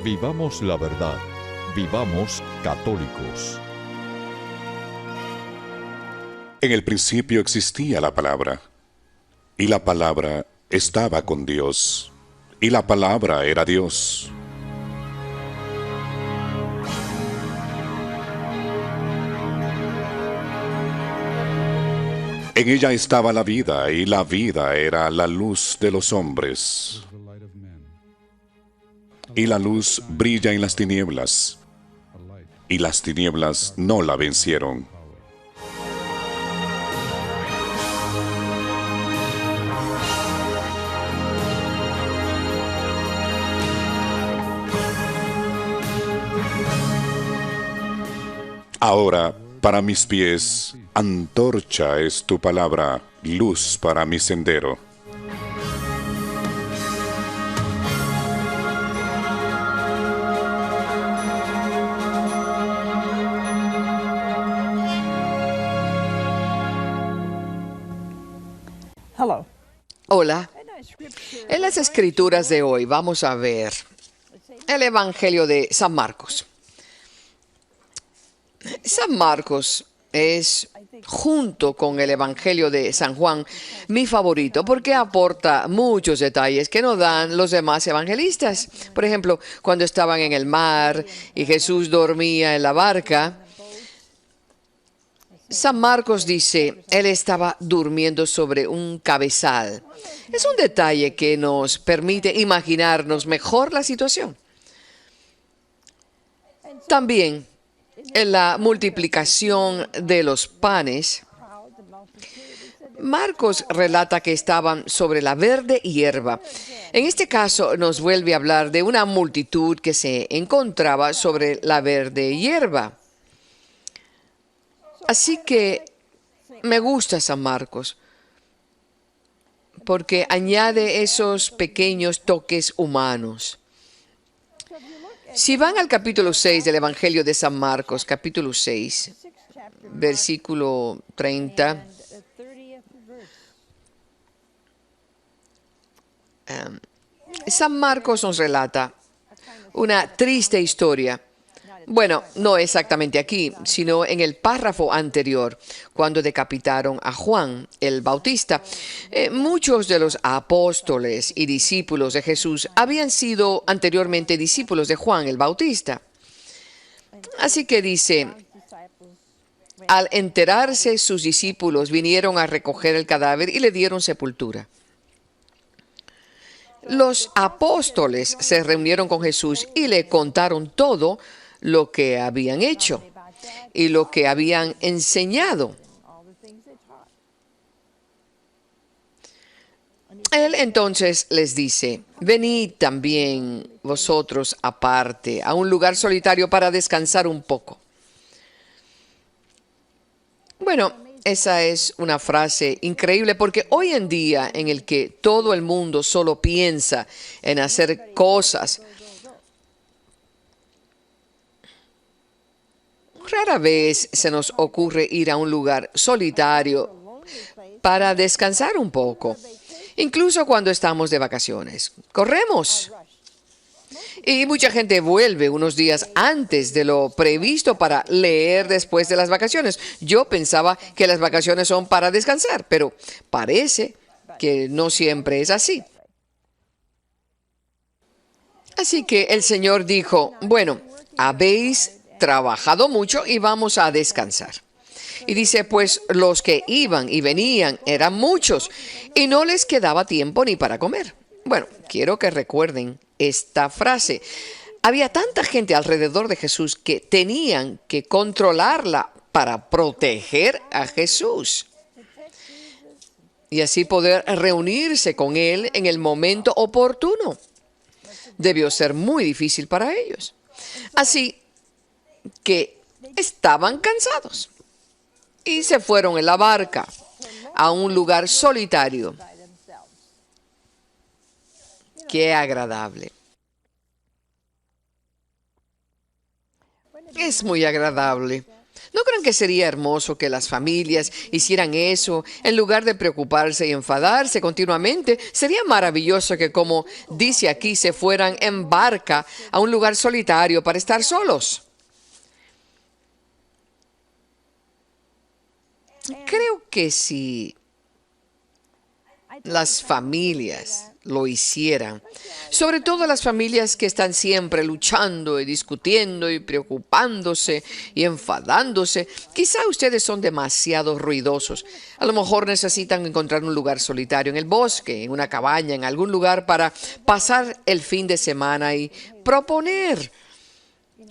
Vivamos la verdad. Vivamos católicos. En el principio existía la palabra, y la palabra estaba con Dios, y la palabra era Dios. En ella estaba la vida, y la vida era la luz de los hombres. Y la luz brilla en las tinieblas, y las tinieblas no la vencieron. Ahora, para mis pies, antorcha es tu palabra, luz para mi sendero. Hola. En las escrituras de hoy vamos a ver el Evangelio de San Marcos. San Marcos es, junto con el Evangelio de San Juan, mi favorito porque aporta muchos detalles que no dan los demás evangelistas. Por ejemplo, cuando estaban en el mar y Jesús dormía en la barca, San Marcos dice, él estaba durmiendo sobre un cabezal. Es un detalle que nos permite imaginarnos mejor la situación. También, en la multiplicación de los panes, Marcos relata que estaban sobre la verde hierba. En este caso nos vuelve a hablar de una multitud que se encontraba sobre la verde hierba. Así que me gusta San Marcos, porque añade esos pequeños toques humanos. Si van al capítulo 6 del Evangelio de San Marcos, capítulo 6, versículo 30, San Marcos nos relata una triste historia. Bueno, no exactamente aquí, sino en el párrafo anterior, cuando decapitaron a Juan el Bautista. Muchos de los apóstoles y discípulos de Jesús habían sido anteriormente discípulos de Juan el Bautista. Así que dice, al enterarse sus discípulos vinieron a recoger el cadáver y le dieron sepultura. Los apóstoles se reunieron con Jesús y le contaron todo lo que habían hecho y lo que habían enseñado. Él entonces les dice, venid también vosotros aparte a un lugar solitario para descansar un poco. Bueno, esa es una frase increíble porque hoy en día en el que todo el mundo solo piensa en hacer cosas, rara vez se nos ocurre ir a un lugar solitario para descansar un poco, incluso cuando estamos de vacaciones. Corremos. Y mucha gente vuelve unos días antes de lo previsto para leer después de las vacaciones. Yo pensaba que las vacaciones son para descansar, pero parece que no siempre es así. Así que el Señor dijo, bueno, habéis trabajado mucho y vamos a descansar. Y dice, pues los que iban y venían eran muchos y no les quedaba tiempo ni para comer. Bueno, quiero que recuerden esta frase. Había tanta gente alrededor de Jesús que tenían que controlarla para proteger a Jesús y así poder reunirse con él en el momento oportuno. Debió ser muy difícil para ellos. Así que estaban cansados y se fueron en la barca a un lugar solitario. Qué agradable. Es muy agradable ¿No creen que sería hermoso que las familias hicieran eso en lugar de preocuparse y enfadarse continuamente? Sería maravilloso que, como dice aquí, se fueran en barca a un lugar solitario para estar solos. Creo que si las familias lo hicieran, sobre todo las familias que están siempre luchando y discutiendo y preocupándose y enfadándose, quizá ustedes son demasiado ruidosos. A lo mejor necesitan encontrar un lugar solitario en el bosque, en una cabaña, en algún lugar para pasar el fin de semana y proponer.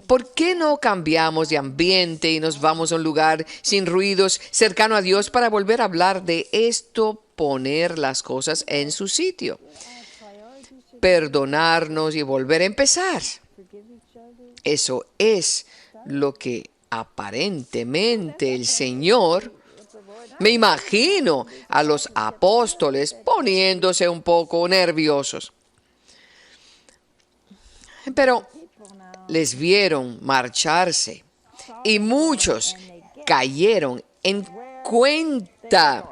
¿Por qué no cambiamos de ambiente y nos vamos a un lugar sin ruidos, cercano a Dios, para volver a hablar de esto, poner las cosas en su sitio, perdonarnos y volver a empezar? Eso es lo que aparentemente el Señor, me imagino a los apóstoles poniéndose un poco nerviosos. Pero les vieron marcharse y muchos cayeron en cuenta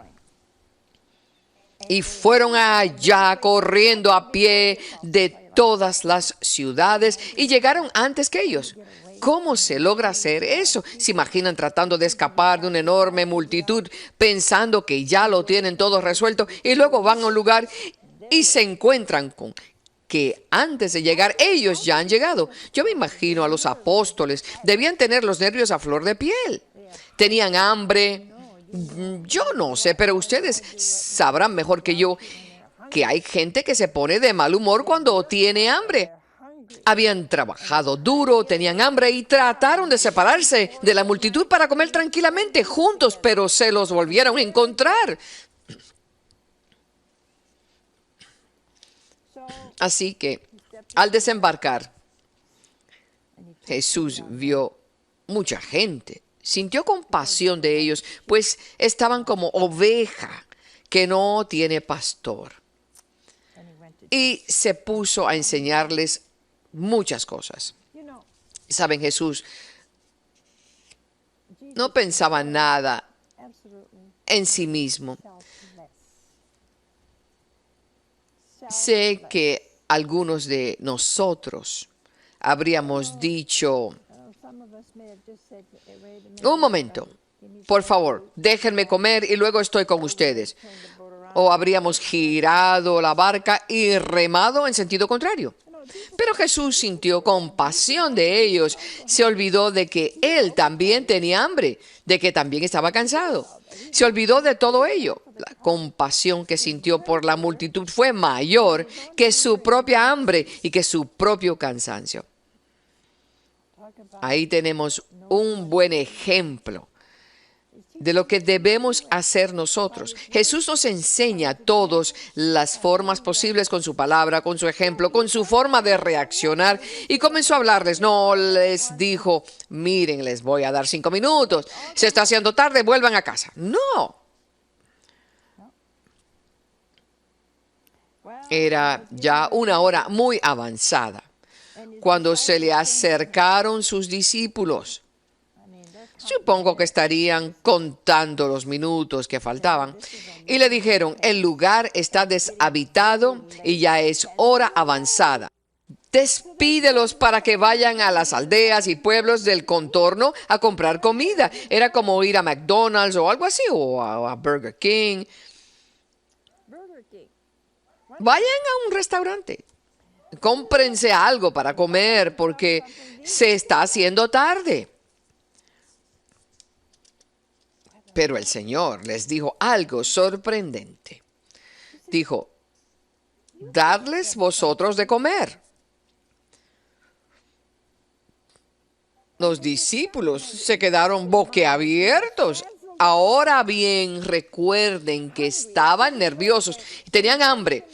y fueron allá corriendo a pie de todas las ciudades y llegaron antes que ellos. ¿Cómo se logra hacer eso? ¿Se imaginan tratando de escapar de una enorme multitud pensando que ya lo tienen todo resuelto y luego van a un lugar y se encuentran con que antes de llegar ellos ya han llegado? Yo me imagino a los apóstoles, debían tener los nervios a flor de piel. Tenían hambre. Yo no sé, pero ustedes sabrán mejor que yo que hay gente que se pone de mal humor cuando tiene hambre. Habían trabajado duro, tenían hambre y trataron de separarse de la multitud para comer tranquilamente juntos, pero se los volvieron a encontrar. Así que, al desembarcar, Jesús vio mucha gente, sintió compasión de ellos, pues estaban como oveja que no tiene pastor. Y se puso a enseñarles muchas cosas. Saben, Jesús no pensaba nada en sí mismo. Sé que algunos de nosotros habríamos dicho: un momento, por favor, déjenme comer y luego estoy con ustedes. O habríamos girado la barca y remado en sentido contrario. Pero Jesús sintió compasión de ellos. Se olvidó de que Él también tenía hambre, de que también estaba cansado. Se olvidó de todo ello. La compasión que sintió por la multitud fue mayor que su propia hambre y que su propio cansancio. Ahí tenemos un buen ejemplo de lo que debemos hacer nosotros. Jesús nos enseña todas las formas posibles con su palabra, con su ejemplo, con su forma de reaccionar, y comenzó a hablarles. No les dijo: miren, les voy a dar 5 minutos, se está haciendo tarde, vuelvan a casa. No. Era ya una hora muy avanzada cuando se le acercaron sus discípulos. Supongo que estarían contando los minutos que faltaban. Y le dijeron: el lugar está deshabitado y ya es hora avanzada. Despídelos para que vayan a las aldeas y pueblos del contorno a comprar comida. Era como ir a McDonald's o algo así, o a Burger King. Vayan a un restaurante. Cómprense algo para comer porque se está haciendo tarde. Pero el Señor les dijo algo sorprendente. Dijo: dadles vosotros de comer. Los discípulos se quedaron boquiabiertos. Ahora bien, recuerden que estaban nerviosos y tenían hambre.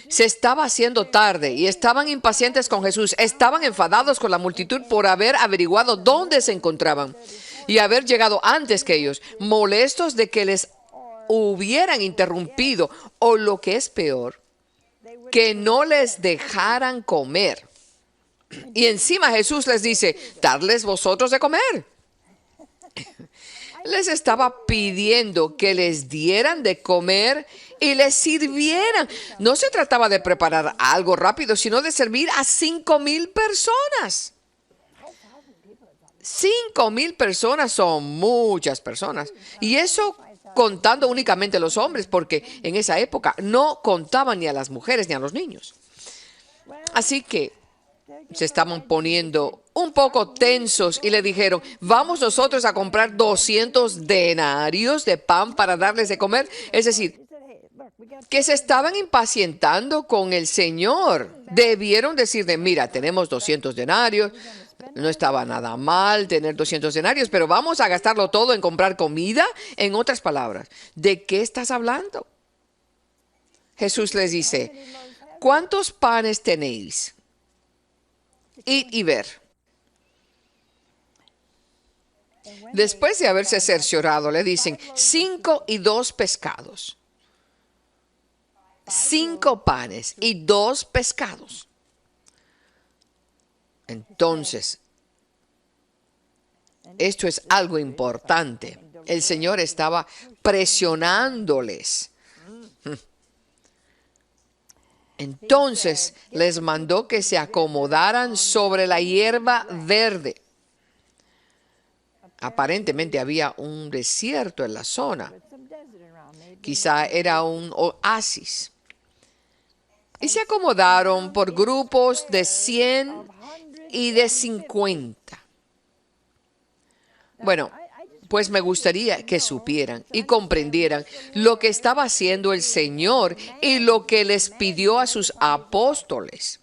Se estaba haciendo tarde y estaban impacientes con Jesús. Estaban enfadados con la multitud por haber averiguado dónde se encontraban y haber llegado antes que ellos, molestos de que les hubieran interrumpido, o lo que es peor, que no les dejaran comer. Y encima Jesús les dice: dadles vosotros de comer. les estaba pidiendo que les dieran de comer y les sirvieran. No se trataba de preparar algo rápido, sino de servir a 5,000 personas. 5,000 personas son muchas personas. Y eso contando únicamente a los hombres, porque en esa época no contaban ni a las mujeres ni a los niños. Así que se estaban poniendo un poco tensos y le dijeron, vamos nosotros a comprar 200 denarios de pan para darles de comer. Es decir, que se estaban impacientando con el Señor. Debieron decirle, mira, tenemos 200 denarios. No estaba nada mal tener 200 denarios, pero vamos a gastarlo todo en comprar comida. En otras palabras, ¿de qué estás hablando? Jesús les dice, ¿cuántos panes tenéis? Id y ver. Después de haberse cerciorado, le dicen, 5 y 2 pescados. 5 panes y 2 pescados. Entonces, esto es algo importante. El Señor estaba presionándoles. Entonces les mandó que se acomodaran sobre la hierba verde. Aparentemente había un desierto en la zona. Quizá era un oasis. Y se acomodaron por grupos de 100 y de 50. Bueno, pues me gustaría que supieran y comprendieran lo que estaba haciendo el Señor y lo que les pidió a sus apóstoles.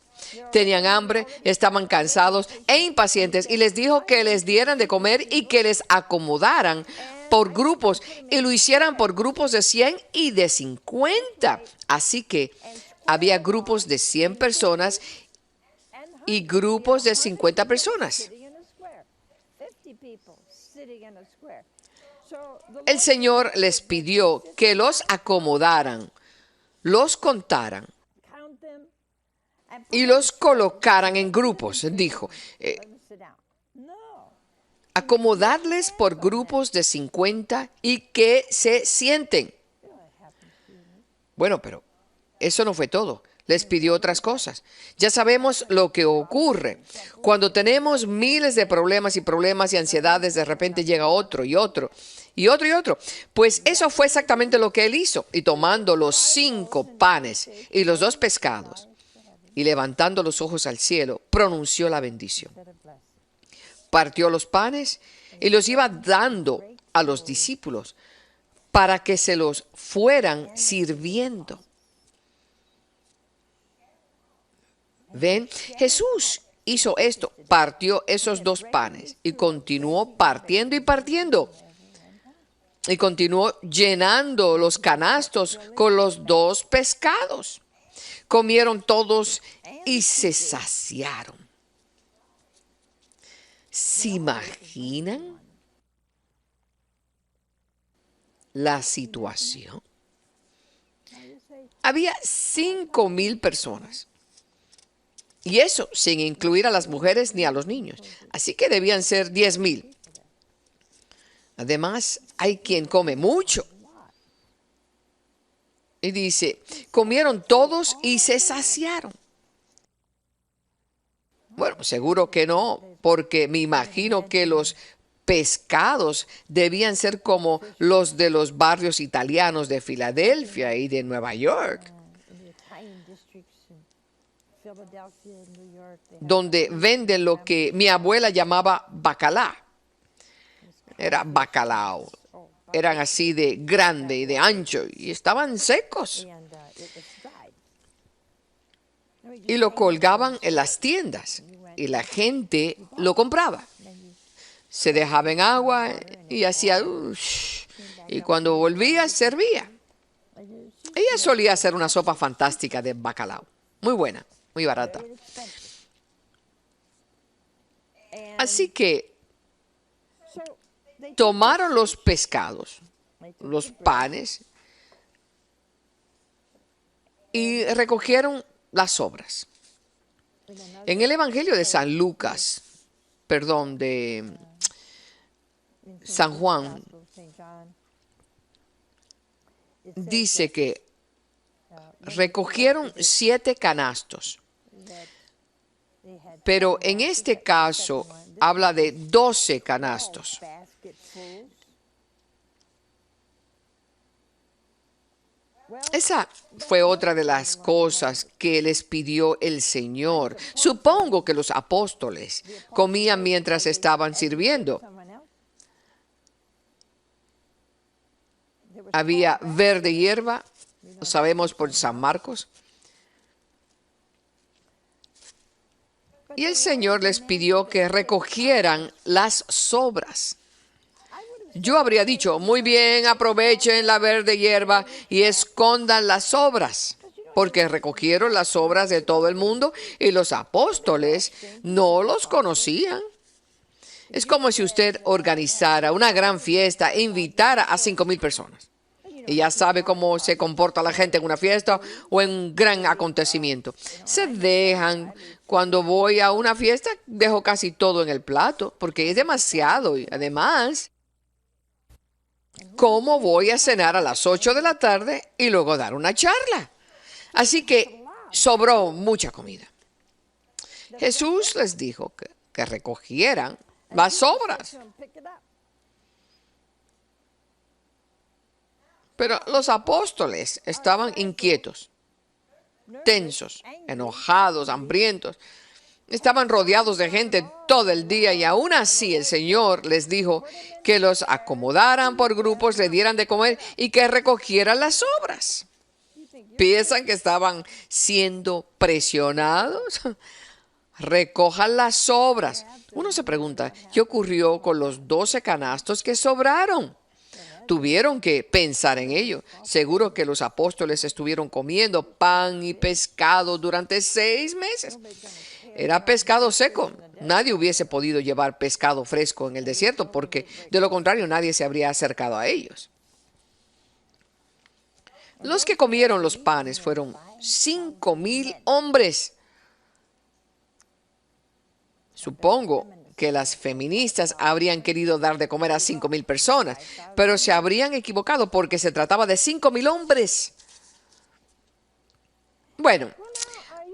Tenían hambre, estaban cansados e impacientes y les dijo que les dieran de comer y que les acomodaran por grupos y lo hicieran por grupos de 100 y de 50. Así que había grupos de 100 personas y grupos de 50 personas. El Señor les pidió que los acomodaran, los contaran y los colocaran en grupos. Dijo, acomodarles por grupos de 50 y que se sienten. Bueno, pero eso no fue todo. Les pidió otras cosas. Ya sabemos lo que ocurre. Cuando tenemos miles de problemas y ansiedades, de repente llega otro y otro y otro y otro. Pues eso fue exactamente lo que él hizo. Y tomando los 5 panes y los 2 pescados y levantando los ojos al cielo, pronunció la bendición. Partió los panes y los iba dando a los discípulos para que se los fueran sirviendo. ¿Ven? Jesús hizo esto, partió esos 2 panes y continuó partiendo y partiendo. Y continuó llenando los canastos con los 2 pescados. Comieron todos y se saciaron. ¿Se imaginan la situación? Había 5,000 personas. Y eso sin incluir a las mujeres ni a los niños. Así que debían ser 10,000. Además, hay quien come mucho. Y dice, comieron todos y se saciaron. Bueno, seguro que no, porque me imagino que los pescados debían ser como los de los barrios italianos de Filadelfia y de Nueva York, donde venden lo que mi abuela llamaba bacalá. Era bacalao. Eran así de grande y de ancho y estaban secos. Y lo colgaban en las tiendas y la gente lo compraba. Se dejaba en agua y hacía y cuando volvía servía. Ella solía hacer una sopa fantástica de bacalao, muy buena, muy barata. Así que tomaron los pescados, los panes y recogieron las sobras. En el Evangelio de de San Juan, dice que recogieron 7 canastos, pero en este caso habla de 12 canastos. Esa fue otra de las cosas que les pidió el Señor. Supongo que los apóstoles comían mientras estaban sirviendo. Había verde hierba, lo sabemos por San Marcos. Y el Señor les pidió que recogieran las sobras. Yo habría dicho, muy bien, aprovechen la verde hierba y escondan las sobras, porque recogieron las sobras de todo el mundo y los apóstoles no los conocían. Es como si usted organizara una gran fiesta e invitara a 5,000 personas. Y ya sabe cómo se comporta la gente en una fiesta o en un gran acontecimiento. Se dejan. Cuando voy a una fiesta, dejo casi todo en el plato, porque es demasiado. Y además, ¿cómo voy a cenar a las 8 de la tarde y luego dar una charla? Así que sobró mucha comida. Jesús les dijo que recogieran las sobras. Pero los apóstoles estaban inquietos, tensos, enojados, hambrientos. Estaban rodeados de gente todo el día y aún así el Señor les dijo que los acomodaran por grupos, le dieran de comer y que recogieran las sobras. ¿Piensan que estaban siendo presionados? Recojan las sobras. Uno se pregunta, ¿qué ocurrió con los 12 canastos que sobraron? Tuvieron que pensar en ello. Seguro que los apóstoles estuvieron comiendo pan y pescado durante 6 meses. Era pescado seco. Nadie hubiese podido llevar pescado fresco en el desierto porque de lo contrario nadie se habría acercado a ellos. Los que comieron los panes fueron 5,000 hombres. Supongo que las feministas habrían querido dar de comer a 5,000 personas, pero se habrían equivocado porque se trataba de 5,000 hombres. Bueno,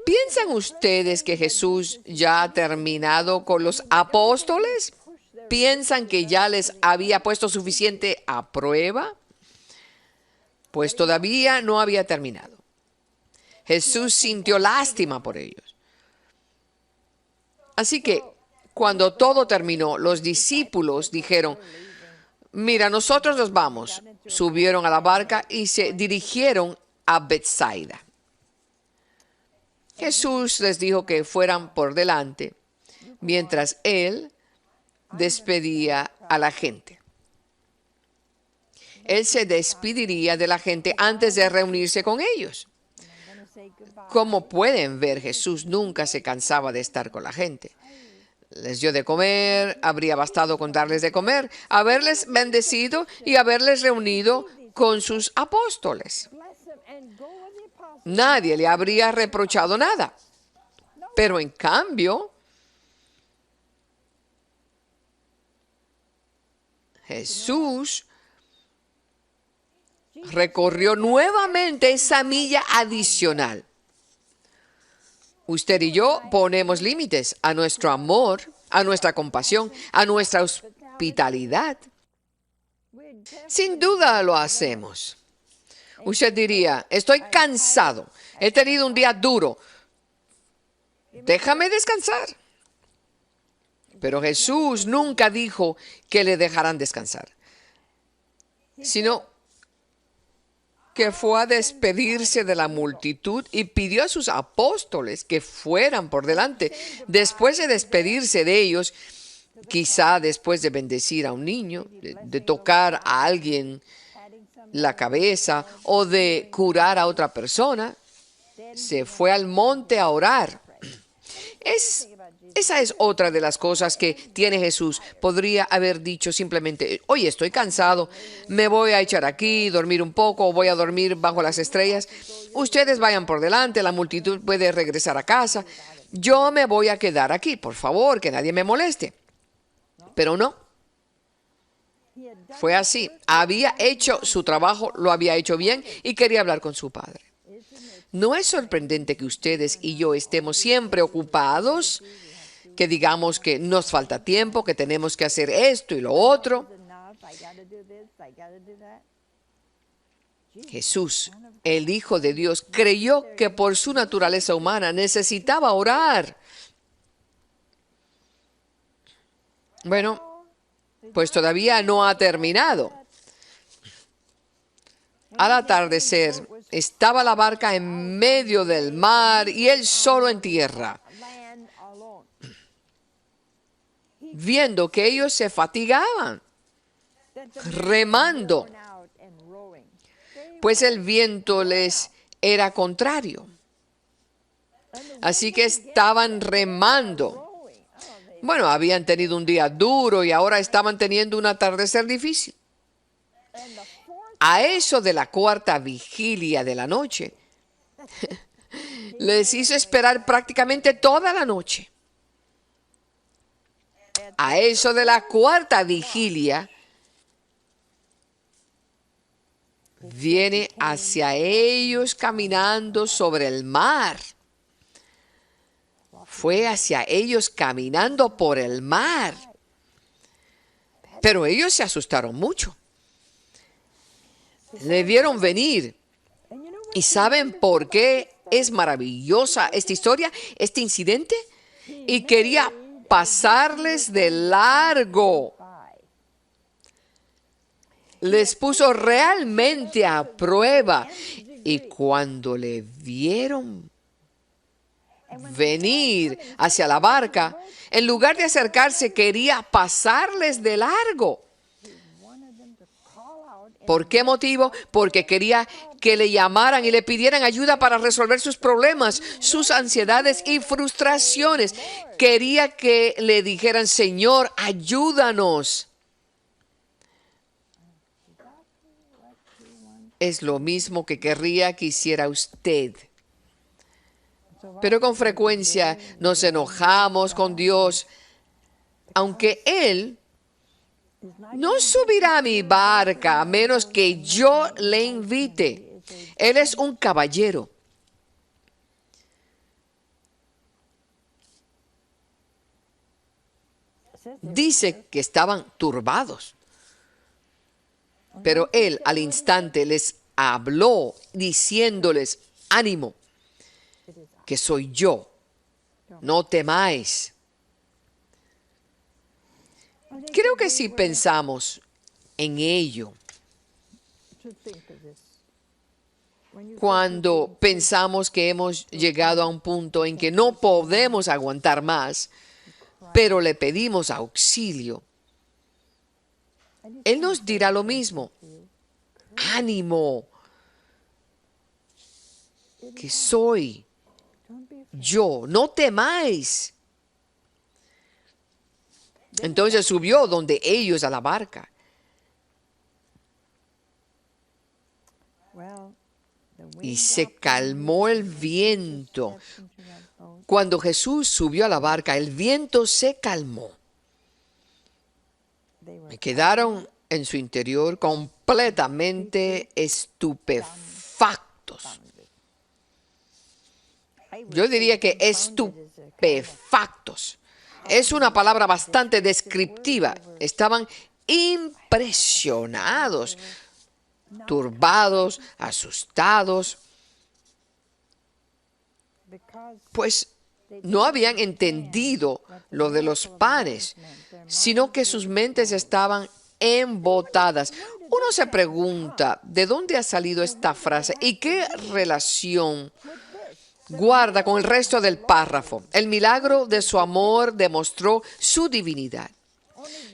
¿piensan ustedes que Jesús ya ha terminado con los apóstoles? ¿Piensan que ya les había puesto suficiente a prueba? Pues todavía no había terminado. Jesús sintió lástima por ellos. Así que cuando todo terminó, los discípulos dijeron, mira, nosotros nos vamos. Subieron a la barca y se dirigieron a Betsaida. Jesús les dijo que fueran por delante, mientras Él despedía a la gente. Él se despediría de la gente antes de reunirse con ellos. Como pueden ver, Jesús nunca se cansaba de estar con la gente. Les dio de comer, habría bastado con darles de comer, haberles bendecido y haberles reunido con sus apóstoles. Nadie le habría reprochado nada. Pero en cambio, Jesús recorrió nuevamente esa milla adicional. Usted y yo ponemos límites a nuestro amor, a nuestra compasión, a nuestra hospitalidad. Sin duda lo hacemos. Usted diría, estoy cansado, he tenido un día duro, déjame descansar. Pero Jesús nunca dijo que le dejaran descansar, sino que fue a despedirse de la multitud y pidió a sus apóstoles que fueran por delante. Después de despedirse de ellos, quizá después de bendecir a un niño, de tocar a alguien la cabeza o de curar a otra persona, se fue al monte a orar. Esa es otra de las cosas que tiene Jesús. Podría haber dicho simplemente, oye, estoy cansado, me voy a echar aquí, dormir un poco, o voy a dormir bajo las estrellas. Ustedes vayan por delante, la multitud puede regresar a casa. Yo me voy a quedar aquí, por favor, que nadie me moleste. Pero no. Fue así. Había hecho su trabajo, lo había hecho bien y quería hablar con su padre. ¿No es sorprendente que ustedes y yo estemos siempre ocupados? Que digamos que nos falta tiempo, que tenemos que hacer esto y lo otro. Jesús, el Hijo de Dios, creyó que por su naturaleza humana necesitaba orar. Bueno, pues todavía no ha terminado. Al atardecer, estaba la barca en medio del mar y él solo en tierra, viendo que ellos se fatigaban, remando, pues el viento les era contrario. Así que estaban remando. Bueno, habían tenido un día duro y ahora estaban teniendo un atardecer difícil. A eso de la cuarta vigilia de la noche, les hizo esperar prácticamente toda la noche. A eso de la cuarta vigilia, viene hacia ellos caminando sobre el mar. Fue hacia ellos caminando por el mar. Pero ellos se asustaron mucho. Le vieron venir. ¿Y saben por qué es maravillosa esta historia, este incidente? Y quería pasarles de largo. Les puso realmente a prueba. Y cuando le vieron venir hacia la barca, en lugar de acercarse, quería pasarles de largo. ¿Por qué motivo? Porque quería que le llamaran y le pidieran ayuda para resolver sus problemas, sus ansiedades y frustraciones. Quería que le dijeran, Señor, ayúdanos. Es lo mismo que querría que hiciera usted. Pero con frecuencia nos enojamos con Dios, aunque Él no subirá a mi barca a menos que yo le invite. Él es un caballero. Dice que estaban turbados. Pero Él al instante les habló diciéndoles, ánimo, que soy yo, no temáis. Creo que si pensamos en ello, cuando pensamos que hemos llegado a un punto en que no podemos aguantar más, pero le pedimos auxilio, Él nos dirá lo mismo. Ánimo, que soy yo, no temáis. Entonces subió donde ellos a la barca. Y se calmó el viento. Cuando Jesús subió a la barca, el viento se calmó. Me quedaron en su interior completamente estupefactos. Yo diría que estupefactos. Es una palabra bastante descriptiva. Estaban impresionados, turbados, asustados, pues no habían entendido lo de los panes, sino que sus mentes estaban embotadas. Uno se pregunta, ¿de dónde ha salido esta frase y qué relación guarda con el resto del párrafo? El milagro de su amor demostró su divinidad.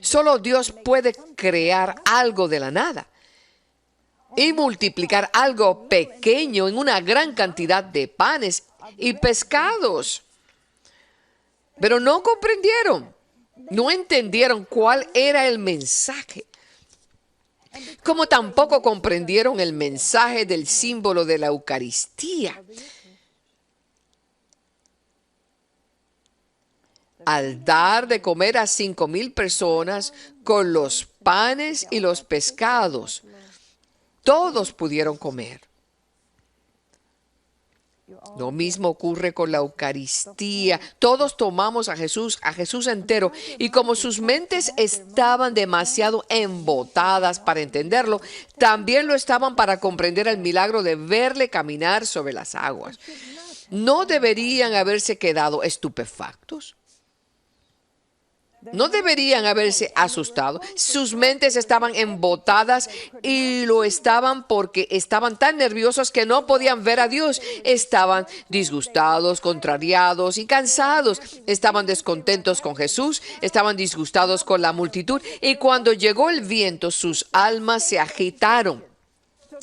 Solo Dios puede crear algo de la nada y multiplicar algo pequeño en una gran cantidad de panes y pescados. Pero no comprendieron, no entendieron cuál era el mensaje. Como tampoco comprendieron el mensaje del símbolo de la Eucaristía. Al dar de comer a 5,000 personas con los panes y los pescados. Todos pudieron comer. Lo mismo ocurre con la Eucaristía. Todos tomamos a Jesús entero, y como sus mentes estaban demasiado embotadas para entenderlo, también lo estaban para comprender el milagro de verle caminar sobre las aguas. ¿No deberían haberse quedado estupefactos? ¿No deberían haberse asustado? Sus mentes estaban embotadas, y lo estaban porque estaban tan nerviosos que no podían ver a Dios. Estaban disgustados, contrariados y cansados. Estaban descontentos con Jesús, estaban disgustados con la multitud, y cuando llegó el viento, sus almas se agitaron.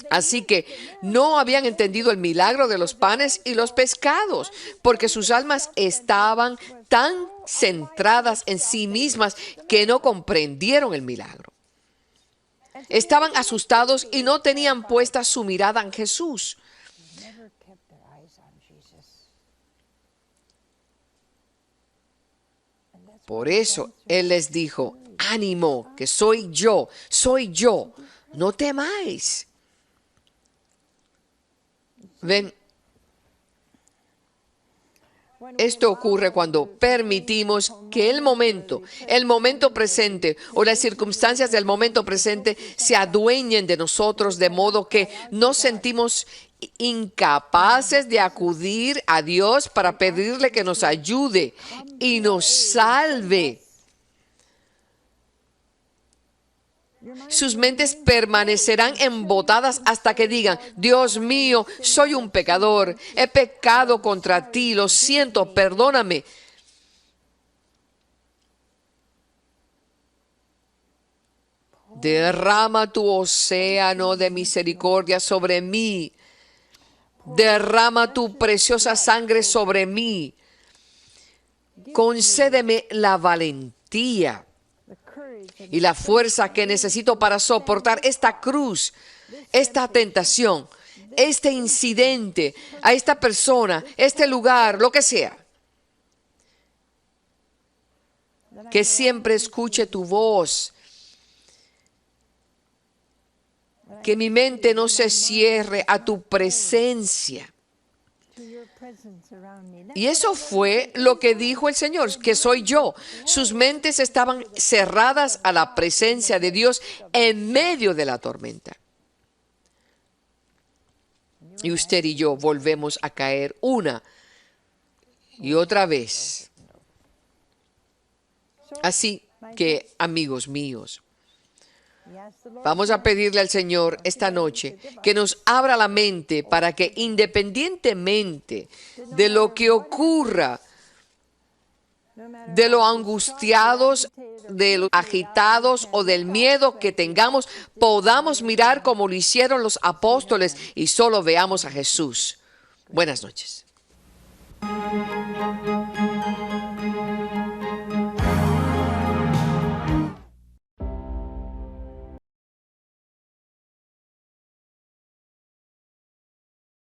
Así que no habían entendido el milagro de los panes y los pescados, porque sus almas estaban tan centradas en sí mismas que no comprendieron el milagro. Estaban asustados y no tenían puesta su mirada en Jesús. Por eso Él les dijo: ánimo, que soy yo, no temáis. Ven, esto ocurre cuando permitimos que el momento presente o las circunstancias del momento presente se adueñen de nosotros, de modo que nos sentimos incapaces de acudir a Dios para pedirle que nos ayude y nos salve. Sus mentes permanecerán embotadas hasta que digan: Dios mío, soy un pecador, he pecado contra ti, lo siento, perdóname. Derrama tu océano de misericordia sobre mí. Derrama tu preciosa sangre sobre mí. Concédeme la valentía y la fuerza que necesito para soportar esta cruz, esta tentación, este incidente, a esta persona, este lugar, lo que sea. Que siempre escuche tu voz. Que mi mente no se cierre a tu presencia. Y eso fue lo que dijo el Señor, que soy yo. Sus mentes estaban cerradas a la presencia de Dios en medio de la tormenta. Y usted y yo volvemos a caer una y otra vez. Así que, amigos míos, vamos a pedirle al Señor esta noche que nos abra la mente para que, independientemente de lo que ocurra, de lo angustiados, de lo agitados o del miedo que tengamos, podamos mirar como lo hicieron los apóstoles y solo veamos a Jesús. Buenas noches.